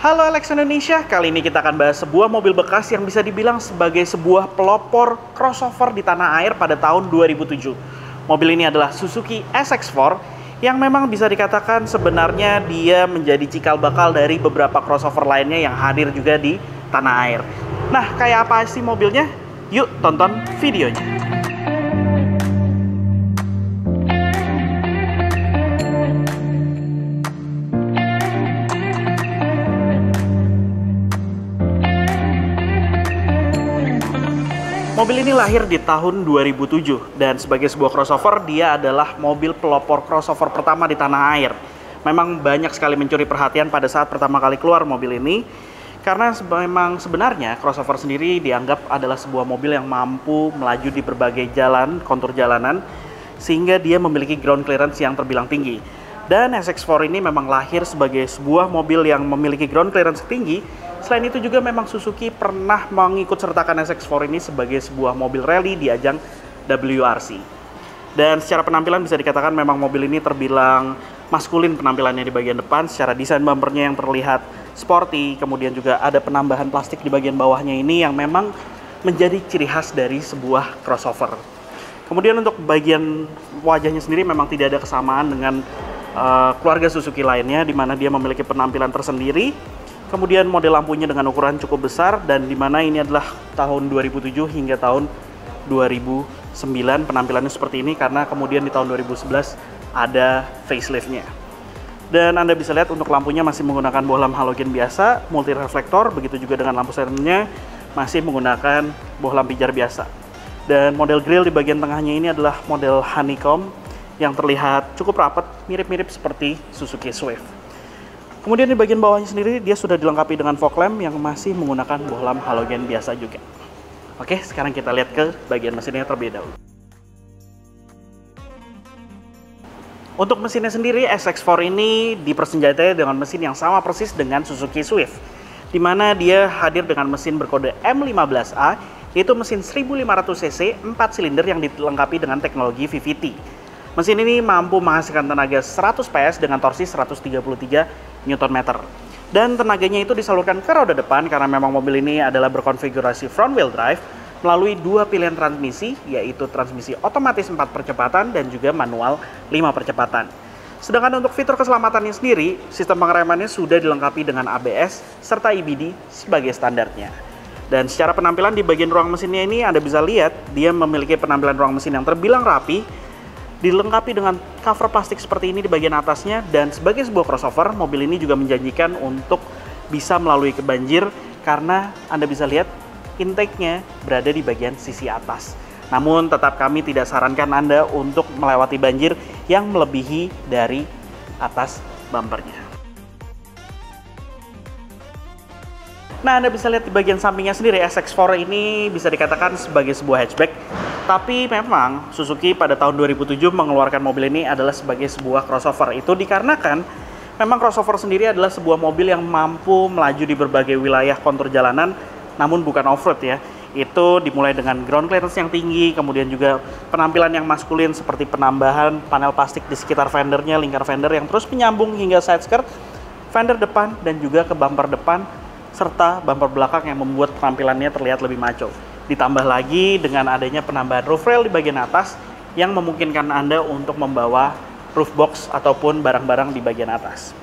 Halo Alex Indonesia, kali ini kita akan bahas sebuah mobil bekas yang bisa dibilang sebagai sebuah pelopor crossover di tanah air pada tahun 2007. Mobil ini adalah Suzuki SX4 yang memang bisa dikatakan sebenarnya dia menjadi cikal bakal dari beberapa crossover lainnya yang hadir juga di tanah air. Nah, kayak apa sih mobilnya? Yuk tonton videonya. Mobil ini lahir di tahun 2007 dan sebagai sebuah crossover dia adalah mobil pelopor crossover pertama di tanah air. Memang banyak sekali mencuri perhatian pada saat pertama kali keluar mobil ini karena memang sebenarnya crossover sendiri dianggap adalah sebuah mobil yang mampu melaju di berbagai jalan, kontur jalanan sehingga dia memiliki ground clearance yang terbilang tinggi. Dan SX4 ini memang lahir sebagai sebuah mobil yang memiliki ground clearance tinggi. Selain itu juga memang Suzuki pernah mengikut sertakan SX4 ini sebagai sebuah mobil rally di ajang WRC. Dan secara penampilan bisa dikatakan memang mobil ini terbilang maskulin penampilannya di bagian depan. Secara desain bumpernya yang terlihat sporty, kemudian juga ada penambahan plastik di bagian bawahnya ini yang memang menjadi ciri khas dari sebuah crossover. Kemudian untuk bagian wajahnya sendiri memang tidak ada kesamaan dengan keluarga Suzuki lainnya, di mana dia memiliki penampilan tersendiri. Kemudian model lampunya dengan ukuran cukup besar dan di mana ini adalah tahun 2007 hingga tahun 2009 penampilannya seperti ini karena kemudian di tahun 2011 ada facelift-nya. Dan Anda bisa lihat untuk lampunya masih menggunakan bohlam halogen biasa, multi reflektor, begitu juga dengan lampu sennya masih menggunakan bohlam pijar biasa. Dan model grill di bagian tengahnya ini adalah model honeycomb yang terlihat cukup rapat, mirip-mirip seperti Suzuki Swift. Kemudian di bagian bawahnya sendiri dia sudah dilengkapi dengan fog lamp yang masih menggunakan bohlam halogen biasa juga. Oke, sekarang kita lihat ke bagian mesinnya terlebih dahulu. Untuk mesinnya sendiri, SX4 ini dipersenjatai dengan mesin yang sama persis dengan Suzuki Swift, di mana dia hadir dengan mesin berkode M15A, yaitu mesin 1500 cc 4 silinder yang dilengkapi dengan teknologi VVT. Mesin ini mampu menghasilkan tenaga 100 PS dengan torsi 133 Nm. Dan tenaganya itu disalurkan ke roda depan karena memang mobil ini adalah berkonfigurasi front wheel drive melalui dua pilihan transmisi, yaitu transmisi otomatis 4 percepatan dan juga manual 5 percepatan. Sedangkan untuk fitur keselamatannya sendiri, sistem pengeremannya sudah dilengkapi dengan ABS serta EBD sebagai standarnya. Dan secara penampilan di bagian ruang mesinnya ini Anda bisa lihat dia memiliki penampilan ruang mesin yang terbilang rapi, dilengkapi dengan cover plastik seperti ini di bagian atasnya, dan sebagai sebuah crossover, mobil ini juga menjanjikan untuk bisa melalui banjir karena Anda bisa lihat intake-nya berada di bagian sisi atas. Namun tetap kami tidak sarankan Anda untuk melewati banjir yang melebihi dari atas bumpernya. Nah, Anda bisa lihat di bagian sampingnya sendiri, SX4 ini bisa dikatakan sebagai sebuah hatchback. Tapi memang Suzuki pada tahun 2007 mengeluarkan mobil ini adalah sebagai sebuah crossover. Itu dikarenakan memang crossover sendiri adalah sebuah mobil yang mampu melaju di berbagai wilayah kontur jalanan, namun bukan off-road ya. Itu dimulai dengan ground clearance yang tinggi, kemudian juga penampilan yang maskulin seperti penambahan panel plastik di sekitar fendernya, lingkar fender yang terus menyambung hingga side skirt, fender depan dan juga ke bumper depan, serta bumper belakang yang membuat penampilannya terlihat lebih maco. Ditambah lagi dengan adanya penambahan roof rail di bagian atas yang memungkinkan Anda untuk membawa roof box ataupun barang-barang di bagian atas.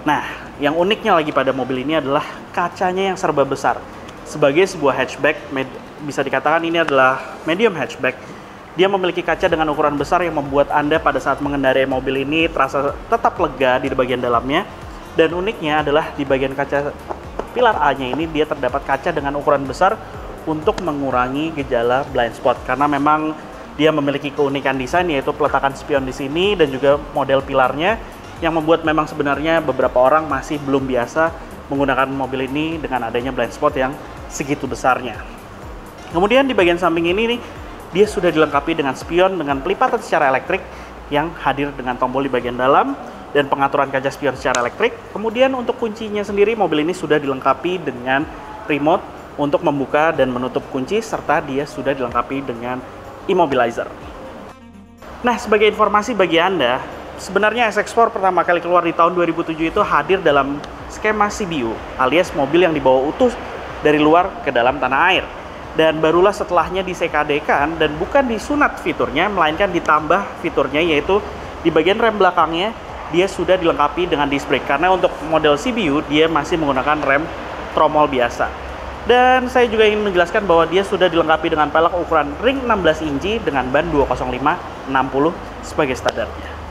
Nah, yang uniknya lagi pada mobil ini adalah kacanya yang serba besar. Sebagai sebuah hatchback, bisa dikatakan ini adalah medium hatchback. Dia memiliki kaca dengan ukuran besar yang membuat Anda pada saat mengendarai mobil ini terasa tetap lega di bagian dalamnya. Dan uniknya adalah di bagian kaca pilar A-nya ini dia terdapat kaca dengan ukuran besar untuk mengurangi gejala blind spot karena memang dia memiliki keunikan desain yaitu peletakan spion di sini dan juga model pilarnya yang membuat memang sebenarnya beberapa orang masih belum biasa menggunakan mobil ini dengan adanya blind spot yang segitu besarnya. Kemudian di bagian samping ini nih dia sudah dilengkapi dengan spion dengan pelipatan secara elektrik yang hadir dengan tombol di bagian dalam dan pengaturan kaca spion secara elektrik. Kemudian untuk kuncinya sendiri mobil ini sudah dilengkapi dengan remote untuk membuka dan menutup kunci, serta dia sudah dilengkapi dengan immobilizer. Nah, sebagai informasi bagi Anda, sebenarnya SX4 pertama kali keluar di tahun 2007 itu hadir dalam skema CBU, alias mobil yang dibawa utuh dari luar ke dalam tanah air. Dan barulah setelahnya disekadekan dan bukan disunat fiturnya, melainkan ditambah fiturnya, yaitu di bagian rem belakangnya dia sudah dilengkapi dengan disc brake. Karena untuk model CBU dia masih menggunakan rem tromol biasa. Dan saya juga ingin menjelaskan bahwa dia sudah dilengkapi dengan pelek ukuran ring 16 inci dengan ban 205/60 sebagai standarnya.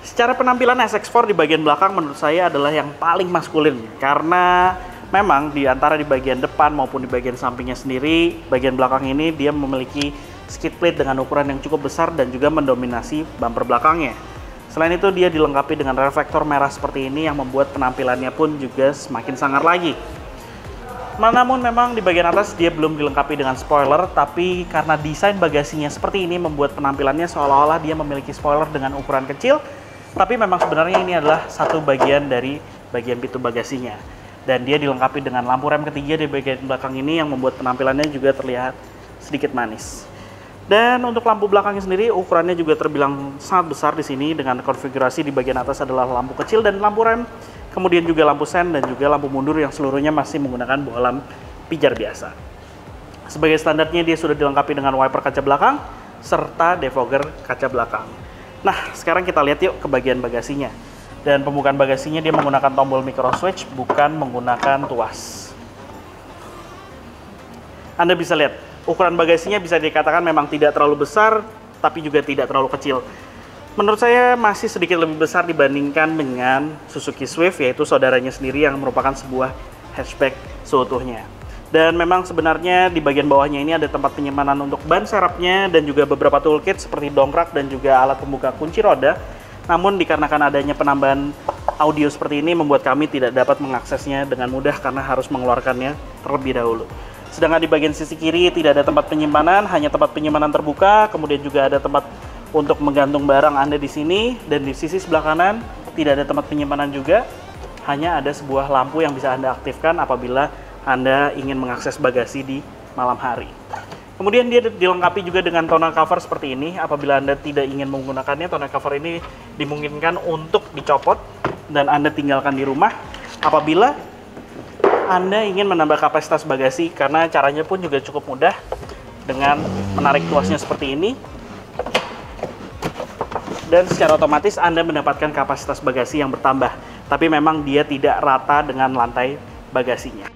Secara penampilan SX4 di bagian belakang menurut saya adalah yang paling maskulin, karena memang di antara di bagian depan maupun di bagian sampingnya sendiri, bagian belakang ini dia memiliki skid plate dengan ukuran yang cukup besar dan juga mendominasi bumper belakangnya. Selain itu dia dilengkapi dengan reflektor merah seperti ini yang membuat penampilannya pun juga semakin sangar lagi. Namun memang di bagian atas dia belum dilengkapi dengan spoiler, tapi karena desain bagasinya seperti ini membuat penampilannya seolah-olah dia memiliki spoiler dengan ukuran kecil, tapi memang sebenarnya ini adalah satu bagian dari bagian pintu bagasinya. Dan dia dilengkapi dengan lampu rem ketiga di bagian belakang ini yang membuat penampilannya juga terlihat sedikit manis. Dan untuk lampu belakangnya sendiri ukurannya juga terbilang sangat besar di sini, dengan konfigurasi di bagian atas adalah lampu kecil dan lampu rem, kemudian juga lampu sen dan juga lampu mundur yang seluruhnya masih menggunakan bohlam pijar biasa. Sebagai standarnya dia sudah dilengkapi dengan wiper kaca belakang serta defogger kaca belakang. Nah, sekarang kita lihat yuk ke bagian bagasinya. Dan pembukaan bagasinya dia menggunakan tombol micro switch, bukan menggunakan tuas. Anda bisa lihat, ukuran bagasinya bisa dikatakan memang tidak terlalu besar, tapi juga tidak terlalu kecil. Menurut saya masih sedikit lebih besar dibandingkan dengan Suzuki Swift, yaitu saudaranya sendiri yang merupakan sebuah hatchback seutuhnya. Dan memang sebenarnya di bagian bawahnya ini ada tempat penyimpanan untuk ban serepnya dan juga beberapa toolkit seperti dongkrak dan juga alat pembuka kunci roda. Namun dikarenakan adanya penambahan audio seperti ini membuat kami tidak dapat mengaksesnya dengan mudah karena harus mengeluarkannya terlebih dahulu. Sedangkan di bagian sisi kiri tidak ada tempat penyimpanan, hanya tempat penyimpanan terbuka, kemudian juga ada tempat untuk menggantung barang Anda di sini, dan di sisi sebelah kanan tidak ada tempat penyimpanan juga, hanya ada sebuah lampu yang bisa Anda aktifkan apabila Anda ingin mengakses bagasi di malam hari. Kemudian dia dilengkapi juga dengan tonneau cover seperti ini. Apabila Anda tidak ingin menggunakannya, tonneau cover ini dimungkinkan untuk dicopot dan Anda tinggalkan di rumah. Apabila Anda ingin menambah kapasitas bagasi, karena caranya pun juga cukup mudah dengan menarik tuasnya seperti ini. Dan secara otomatis Anda mendapatkan kapasitas bagasi yang bertambah. Tapi memang dia tidak rata dengan lantai bagasinya.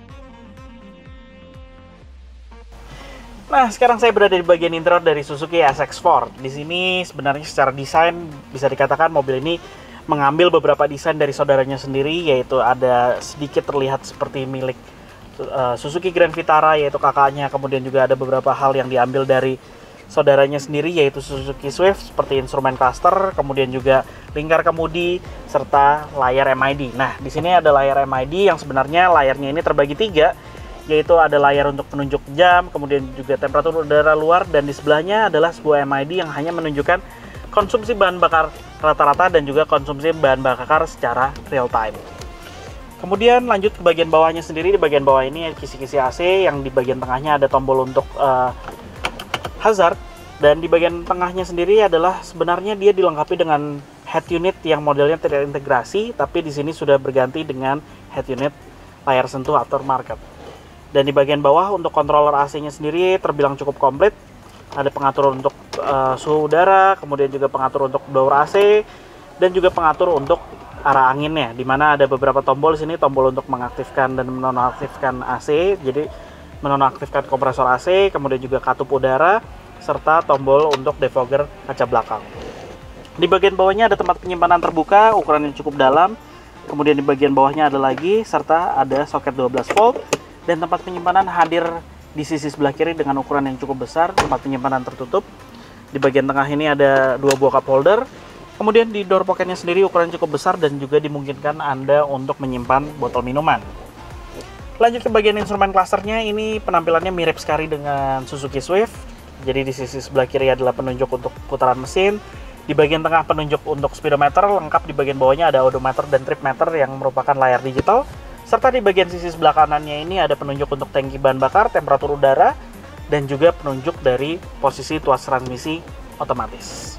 Nah, sekarang saya berada di bagian interior dari Suzuki SX4. Di sini sebenarnya secara desain bisa dikatakan mobil ini mengambil beberapa desain dari saudaranya sendiri, yaitu ada sedikit terlihat seperti milik Suzuki Grand Vitara, yaitu kakaknya. Kemudian juga ada beberapa hal yang diambil dari saudaranya sendiri, yaitu Suzuki Swift, seperti instrumen cluster, kemudian juga lingkar kemudi, serta layar MID. Nah, di sini ada layar MID yang sebenarnya layarnya ini terbagi tiga, yaitu ada layar untuk penunjuk jam, kemudian juga temperatur udara luar, dan di sebelahnya adalah sebuah MID yang hanya menunjukkan konsumsi bahan bakar rata-rata dan juga konsumsi bahan bakar secara real time. Kemudian lanjut ke bagian bawahnya sendiri. Di bagian bawah ini kisi-kisi AC, yang di bagian tengahnya ada tombol untuk hazard, dan di bagian tengahnya sendiri adalah sebenarnya dia dilengkapi dengan head unit yang modelnya tidak integrasi, tapi di sini sudah berganti dengan head unit layar sentuh aftermarket. Dan di bagian bawah untuk controller AC-nya sendiri terbilang cukup komplit. Ada pengatur untuk suhu udara, kemudian juga pengatur untuk blower AC, dan juga pengatur untuk arah anginnya, di mana ada beberapa tombol di sini, tombol untuk mengaktifkan dan menonaktifkan AC, jadi menonaktifkan kompresor AC, kemudian juga katup udara, serta tombol untuk defogger kaca belakang. Di bagian bawahnya ada tempat penyimpanan terbuka, ukuran yang cukup dalam. Kemudian di bagian bawahnya ada lagi, serta ada soket 12 volt, dan tempat penyimpanan hadir di sisi sebelah kiri dengan ukuran yang cukup besar, tempat penyimpanan tertutup. Di bagian tengah ini ada dua buah cup holder. Kemudian di door pocketnya sendiri ukuran cukup besar dan juga dimungkinkan Anda untuk menyimpan botol minuman. Lanjut ke bagian instrumen clusternya, ini penampilannya mirip sekali dengan Suzuki Swift. Jadi di sisi sebelah kiri adalah penunjuk untuk putaran mesin, di bagian tengah penunjuk untuk speedometer, lengkap di bagian bawahnya ada odometer dan trip meter yang merupakan layar digital, serta di bagian sisi sebelah kanannya ini ada penunjuk untuk tangki bahan bakar, temperatur udara, dan juga penunjuk dari posisi tuas transmisi otomatis.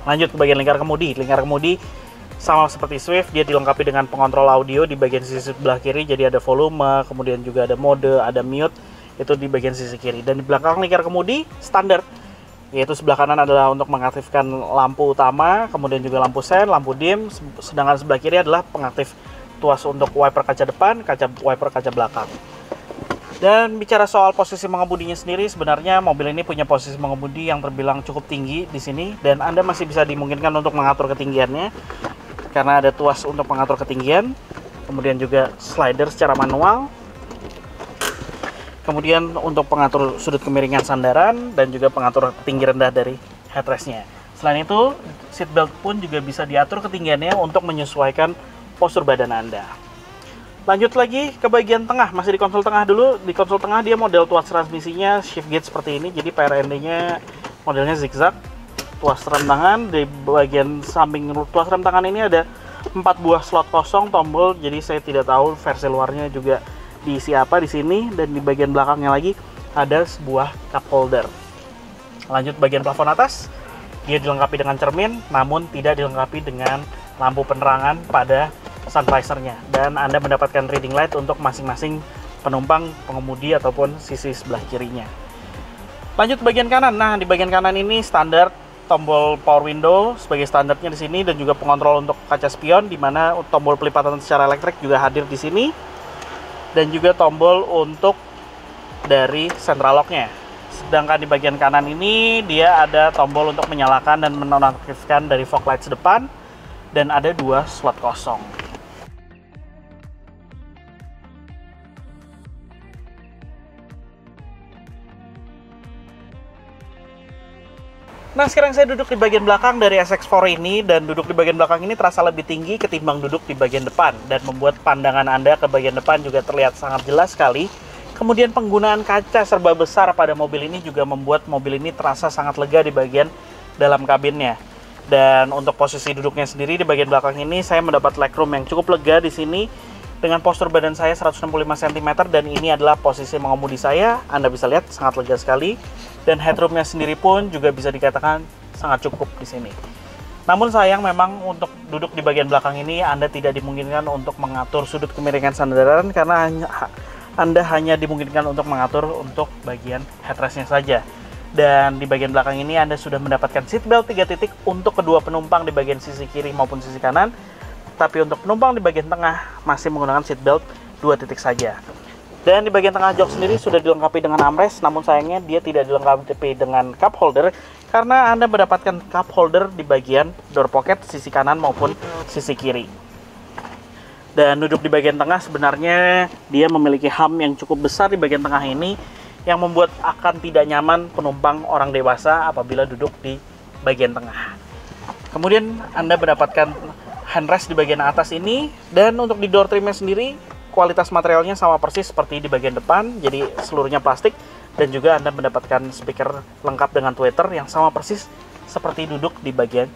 Lanjut ke bagian lingkar kemudi. Lingkar kemudi Sama seperti Swift, dia dilengkapi dengan pengontrol audio di bagian sisi sebelah kiri, jadi ada volume, kemudian juga ada mode, ada mute, itu di bagian sisi kiri. Dan di belakang lingkar kemudi standar, yaitu sebelah kanan adalah untuk mengaktifkan lampu utama, kemudian juga lampu sen, lampu dim, sedangkan sebelah kiri adalah pengaktif tuas untuk wiper kaca depan, wiper kaca belakang. Dan bicara soal posisi mengemudinya sendiri, sebenarnya mobil ini punya posisi mengemudi yang terbilang cukup tinggi di sini, dan Anda masih bisa dimungkinkan untuk mengatur ketinggiannya karena ada tuas untuk mengatur ketinggian, kemudian juga slider secara manual, kemudian untuk pengatur sudut kemiringan sandaran, dan juga pengatur tinggi rendah dari headrestnya. Selain itu, seatbelt pun juga bisa diatur ketinggiannya untuk menyesuaikan postur badan Anda. Lanjut lagi ke bagian tengah, masih di konsol tengah dulu. Di konsol tengah dia model tuas transmisinya shift gate seperti ini, jadi PRND-nya modelnya zigzag. Tuas rem tangan, di bagian samping tuas rem tangan ini ada 4 buah slot kosong tombol, jadi saya tidak tahu versi luarnya juga diisi apa di sini. Dan di bagian belakangnya lagi ada sebuah cup holder. Lanjut bagian plafon atas, dia dilengkapi dengan cermin, namun tidak dilengkapi dengan lampu penerangan pada sun visor-nya, dan Anda mendapatkan reading light untuk masing-masing penumpang, pengemudi ataupun sisi sebelah kirinya. Lanjut bagian kanan. Nah, di bagian kanan ini standar tombol power window sebagai standarnya di sini, dan juga pengontrol untuk kaca spion, di mana tombol pelipatan secara elektrik juga hadir di sini, dan juga tombol untuk dari central lock-nya. Sedangkan di bagian kanan ini dia ada tombol untuk menyalakan dan menonaktifkan dari fog lights depan, dan ada 2 slot kosong. Nah, sekarang saya duduk di bagian belakang dari SX4 ini, dan duduk di bagian belakang ini terasa lebih tinggi ketimbang duduk di bagian depan, dan membuat pandangan Anda ke bagian depan juga terlihat sangat jelas sekali. Kemudian penggunaan kaca serba besar pada mobil ini juga membuat mobil ini terasa sangat lega di bagian dalam kabinnya. Dan untuk posisi duduknya sendiri di bagian belakang ini saya mendapat legroom yang cukup lega di sini dengan postur badan saya 165 cm, dan ini adalah posisi mengemudi saya. Anda bisa lihat sangat lega sekali. Dan headroomnya sendiri pun juga bisa dikatakan sangat cukup di sini. Namun sayang memang untuk duduk di bagian belakang ini Anda tidak dimungkinkan untuk mengatur sudut kemiringan sandaran, karena Anda hanya dimungkinkan untuk mengatur untuk bagian headrestnya saja. Dan di bagian belakang ini Anda sudah mendapatkan seatbelt 3 titik untuk kedua penumpang di bagian sisi kiri maupun sisi kanan. Tapi untuk penumpang di bagian tengah masih menggunakan seatbelt 2 titik saja. Dan di bagian tengah jok sendiri sudah dilengkapi dengan armrest, namun sayangnya dia tidak dilengkapi dengan cup holder, karena Anda mendapatkan cup holder di bagian door pocket sisi kanan maupun sisi kiri. Dan duduk di bagian tengah sebenarnya dia memiliki ham yang cukup besar di bagian tengah ini, yang membuat akan tidak nyaman penumpang orang dewasa apabila duduk di bagian tengah. Kemudian Anda mendapatkan handrest di bagian atas ini, dan untuk di door trimnya sendiri kualitas materialnya sama persis seperti di bagian depan, jadi seluruhnya plastik, dan juga Anda mendapatkan speaker lengkap dengan tweeter yang sama persis seperti duduk di bagian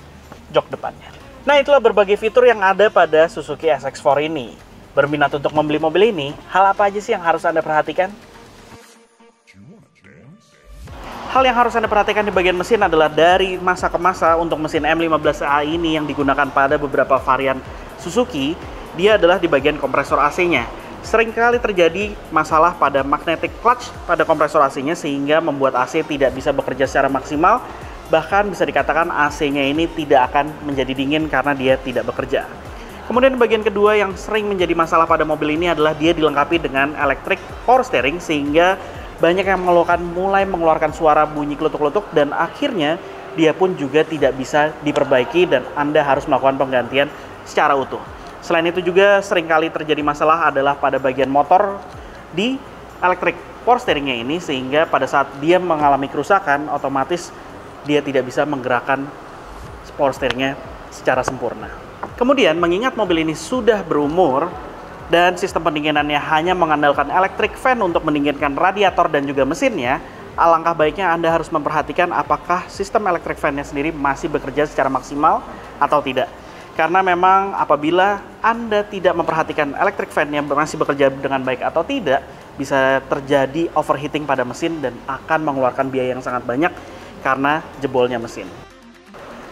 jok depannya. Nah, itulah berbagai fitur yang ada pada Suzuki SX4 ini. Berminat untuk membeli mobil ini, hal apa aja sih yang harus Anda perhatikan? Hal yang harus Anda perhatikan di bagian mesin adalah dari masa ke masa untuk mesin M15A ini yang digunakan pada beberapa varian Suzuki, dia adalah di bagian kompresor AC-nya. Seringkali terjadi masalah pada magnetic clutch pada kompresor AC-nya, sehingga membuat AC tidak bisa bekerja secara maksimal. Bahkan bisa dikatakan AC-nya ini tidak akan menjadi dingin karena dia tidak bekerja. Kemudian bagian kedua yang sering menjadi masalah pada mobil ini adalah dia dilengkapi dengan electric power steering, sehingga banyak yang mulai mengeluarkan suara bunyi kletuk-kletuk, dan akhirnya dia pun juga tidak bisa diperbaiki dan Anda harus melakukan penggantian secara utuh. Selain itu juga seringkali terjadi masalah adalah pada bagian motor di electric power steering-nya ini, sehingga pada saat dia mengalami kerusakan otomatis dia tidak bisa menggerakkan power steering-nya secara sempurna. Kemudian mengingat mobil ini sudah berumur dan sistem pendinginannya hanya mengandalkan electric fan untuk mendinginkan radiator dan juga mesinnya, alangkah baiknya Anda harus memperhatikan apakah sistem electric fan-nya sendiri masih bekerja secara maksimal atau tidak. Karena memang apabila Anda tidak memperhatikan electric fan-nya masih bekerja dengan baik atau tidak, bisa terjadi overheating pada mesin dan akan mengeluarkan biaya yang sangat banyak karena jebolnya mesin.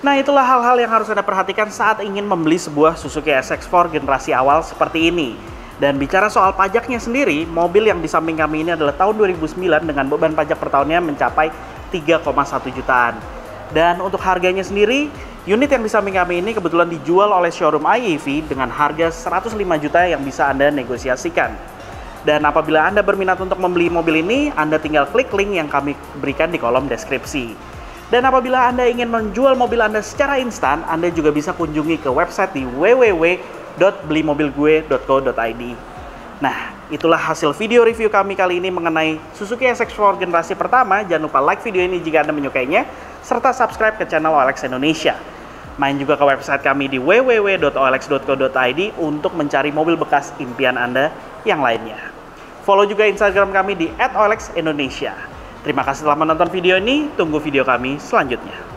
Nah, itulah hal-hal yang harus Anda perhatikan saat ingin membeli sebuah Suzuki SX4 generasi awal seperti ini. Dan bicara soal pajaknya sendiri, mobil yang di samping kami ini adalah tahun 2009 dengan beban pajak per tahunnya mencapai 3,1 jutaan. Dan untuk harganya sendiri, unit yang di samping kami ini kebetulan dijual oleh showroom IEV dengan harga 105 juta yang bisa Anda negosiasikan. Dan apabila Anda berminat untuk membeli mobil ini, Anda tinggal klik link yang kami berikan di kolom deskripsi. Dan apabila Anda ingin menjual mobil Anda secara instan, Anda juga bisa kunjungi ke website di www.belimobilgue.co.id. Nah, itulah hasil video review kami kali ini mengenai Suzuki SX4 generasi pertama. Jangan lupa like video ini jika Anda menyukainya, serta subscribe ke channel OLX Indonesia. Main juga ke website kami di www.olx.co.id untuk mencari mobil bekas impian Anda yang lainnya. Follow juga Instagram kami di @olxindonesia. Terima kasih telah menonton video ini, tunggu video kami selanjutnya.